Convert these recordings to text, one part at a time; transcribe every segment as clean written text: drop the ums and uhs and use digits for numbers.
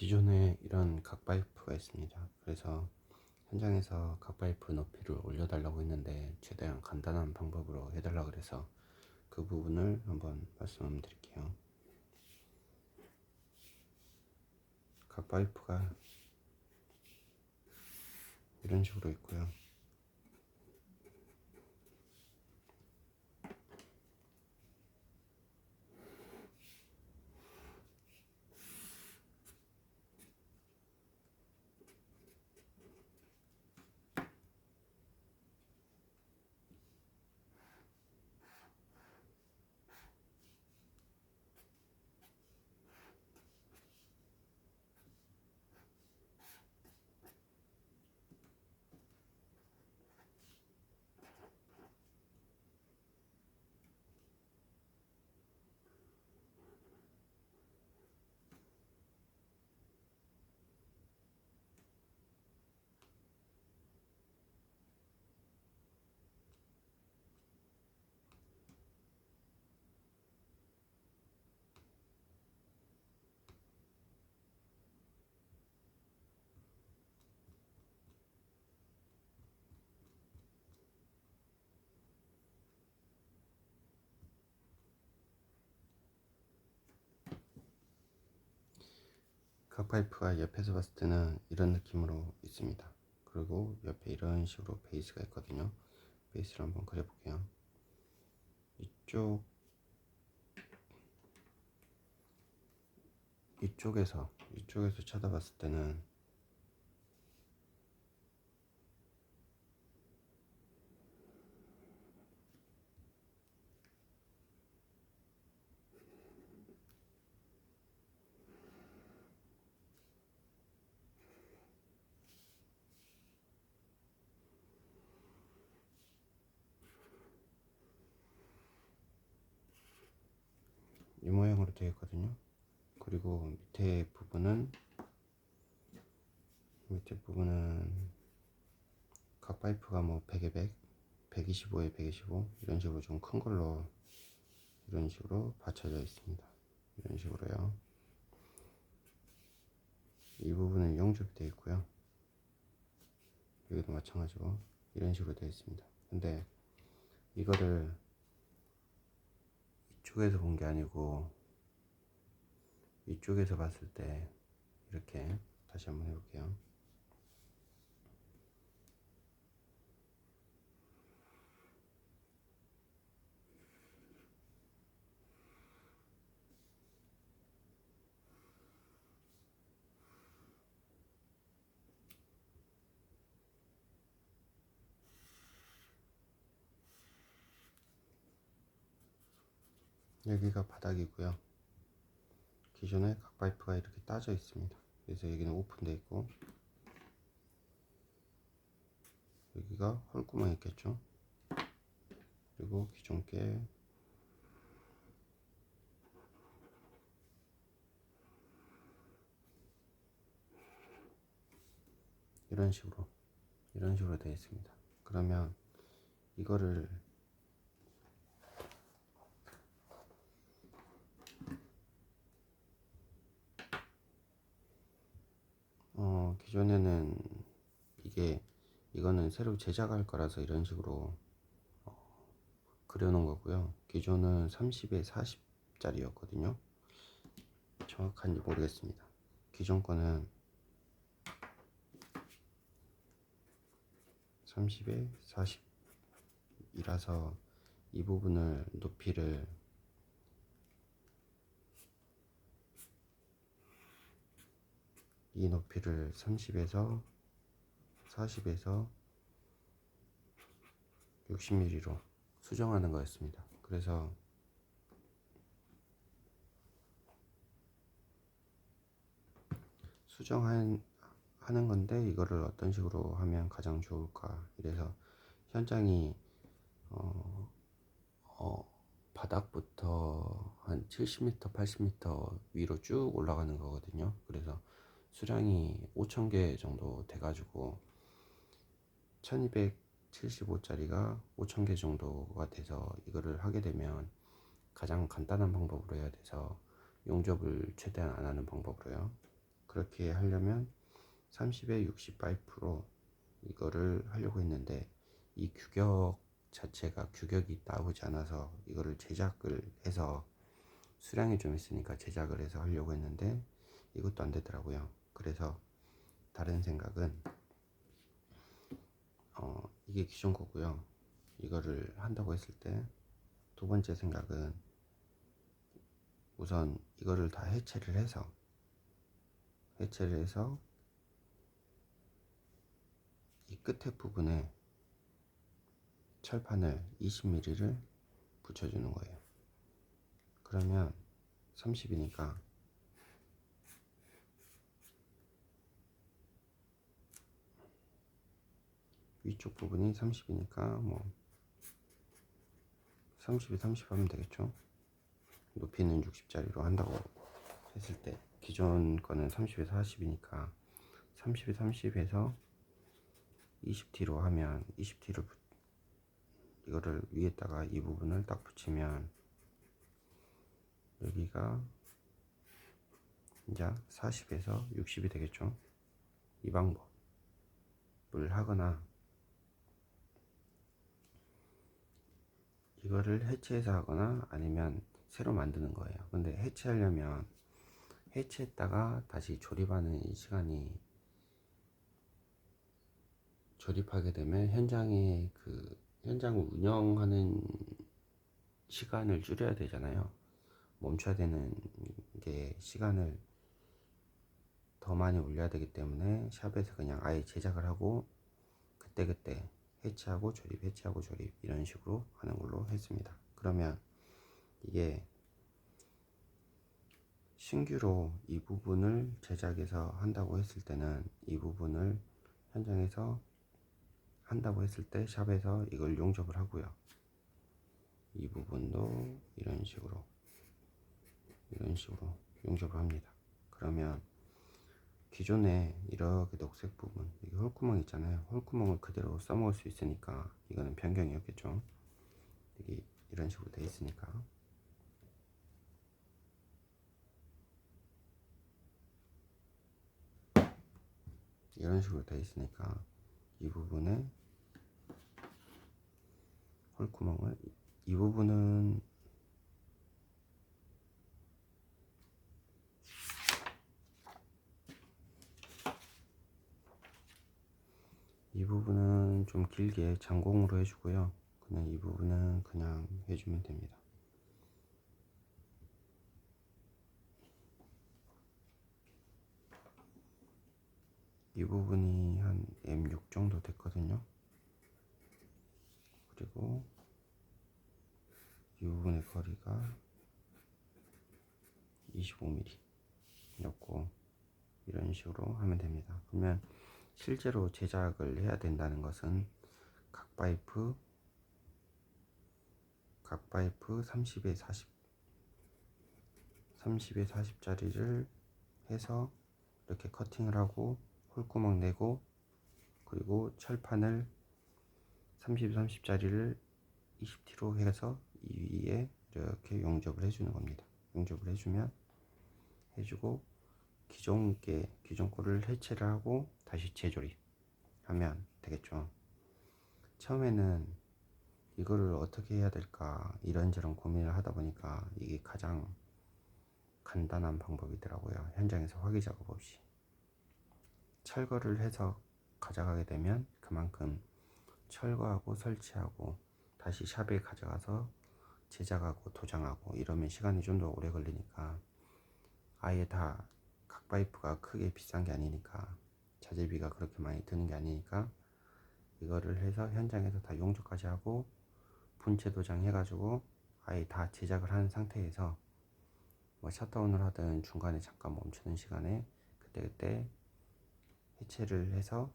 기존에 이런 각파이프가 있습니다. 그래서 현장에서 각파이프 높이를 올려달라고 했는데 최대한 간단한 방법으로 해달라고 그래서 그 부분을 한번 말씀드릴게요. 각파이프가 이런 식으로 있고요. 각파이프가 옆에서 봤을 때는 이런 느낌으로 있습니다. 그리고 옆에 이런 식으로 베이스가 있거든요. 베이스를 한번 그려볼게요. 이쪽에서 쳐다봤을 때는 이 모양으로 되어 있거든요. 그리고 밑에 부분은 각파이프가 뭐 100에 100, 125에 125 이런 식으로 좀 큰 걸로 이런 식으로 받쳐져 있습니다. 이런 식으로요. 이 부분은 용접이 되어 있고요. 여기도 마찬가지로 이런 식으로 되어 있습니다. 근데 이거를 이쪽에서 본 게 아니고 이쪽에서 봤을 때 이렇게 다시 한번 해볼게요. 여기가 바닥이고요. 기존에 각파이프가 이렇게 따져 있습니다. 그래서 여기는 오픈되어 있고 여기가 홀구멍이 있겠죠. 그리고 기존 게 이런 식으로 되어 있습니다. 그러면 이거를 기존에는 이거는 새로 제작할 거라서 이런 식으로 그려놓은 거고요. 기존은 30에 40짜리였거든요. 정확한지 모르겠습니다. 기존 거는 30에 40이라서 이 부분을 높이를 이 높이를 30에서 40에서 60mm로 수정하는 거였습니다. 그래서 수정하는 건데 이거를 어떤 식으로 하면 가장 좋을까 이래서 현장이 바닥부터 한 70m, 80m 위로 쭉 올라가는 거거든요. 그래서 수량이 5,000개 정도 돼가지고 1275짜리가 5,000개 정도가 돼서 이거를 하게 되면 가장 간단한 방법으로 해야 돼서 용접을 최대한 안 하는 방법으로요. 그렇게 하려면 30에 60 파이프로 이거를 하려고 했는데 이 규격 자체가 규격이 나오지 않아서 이거를 제작을 해서 수량이 좀 있으니까 제작을 해서 하려고 했는데 이것도 안 되더라고요. 그래서 다른 생각은 이게 기존 거고요. 이거를 한다고 했을 때 두 번째 생각은 우선 이거를 다 해체를 해서 이 끝에 부분에 철판을 20mm를 붙여주는 거예요. 그러면 30이니까 위쪽 부분이 30이니까 뭐 30에 30 하면 되겠죠. 높이는 60짜리로 한다고 했을 때 기존 거는 30에서 40이니까 30에 30에서 20T로 하면 20T를 이거를 위에다가 이 부분을 딱 붙이면 여기가 이제 40에서 60이 되겠죠. 이 방법을 하거나 이거를 해체해서 하거나 아니면 새로 만드는 거예요. 근데 해체하려면 해체했다가 다시 조립하는 이 시간이 조립하게 되면 현장에 그 현장을 운영하는 시간을 줄여야 되잖아요. 멈춰야 되는 게 시간을 더 많이 올려야 되기 때문에 샵에서 그냥 아예 제작을 하고 그때그때 해체하고 조립 해체하고 조립 이런 식으로 하는 걸로 했습니다. 그러면 이게 신규로 이 부분을 제작해서 한다고 했을 때는 이 부분을 현장에서 한다고 했을 때 샵에서 이걸 용접을 하고요. 이 부분도 이런 식으로 용접을 합니다. 그러면 기존에 이렇게 녹색 부분 여기 홀구멍 있잖아요. 홀구멍을 그대로 써먹을 수 있으니까 이거는 변경이었겠죠. 여기 이런 식으로 돼 있으니까 이 부분에 홀구멍을 이 부분은 좀 길게 장공으로 해주고요. 그냥 이 부분은 그냥 해주면 됩니다. 이 부분이 한 M6 정도 됐거든요. 그리고 이 부분의 거리가 25mm 였고 이런 식으로 하면 됩니다. 그러면 실제로 제작을 해야 된다는 것은 각 파이프 30에 40짜리를 해서 이렇게 커팅을 하고 홀구멍 내고 그리고 철판을 30짜리를 20T로 해서 이 위에 이렇게 용접을 해주는 겁니다. 용접을 해주고 기존 거를 해체를 하고 다시 재조립하면 되겠죠. 처음에는 이거를 어떻게 해야 될까 이런저런 고민을 하다 보니까 이게 가장 간단한 방법이더라고요. 현장에서 화기 작업 없이 철거를 해서 가져가게 되면 그만큼 철거하고 설치하고 다시 샵에 가져가서 제작하고 도장하고 이러면 시간이 좀 더 오래 걸리니까 아예 다 각 파이프가 크게 비싼 게 아니니까 자재비가 그렇게 많이 드는 게 아니니까 이거를 해서 현장에서 다 용접까지 하고 분체 도장 해가지고 아예 다 제작을 한 상태에서 뭐 셧다운을 하든 중간에 잠깐 멈추는 시간에 그때그때 해체를 해서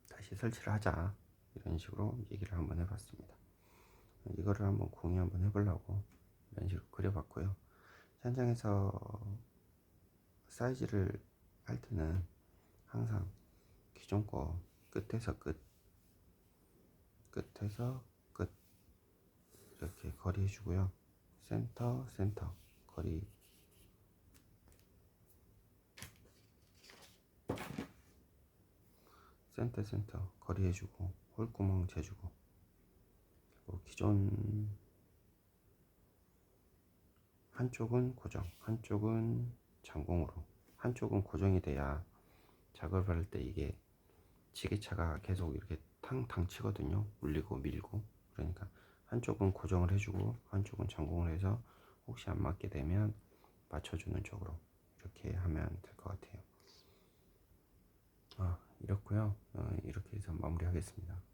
다시 설치를 하자 이런 식으로 얘기를 한번 해봤습니다. 이거를 한번 공유 한번 해보려고 이런 식으로 그려봤고요. 현장에서 사이즈를 할 때는 항상 기존 거 끝에서 끝 이렇게 거리 해주고요. 센터 거리 센터 거리해주고 홀구멍 재주고, 기존 한쪽은 고정, 한쪽은 장공으로. 한쪽은 고정이 돼야 작업을 할 때 이게 지게차가 계속 이렇게 탕탕 치거든요. 물리고 밀고. 그러니까 한쪽은 고정을 해주고 한쪽은 장공을 해서 혹시 안 맞게 되면 맞춰주는 쪽으로 이렇게 하면 될 것 같아요. 이렇고요. 이렇게 해서 마무리하겠습니다.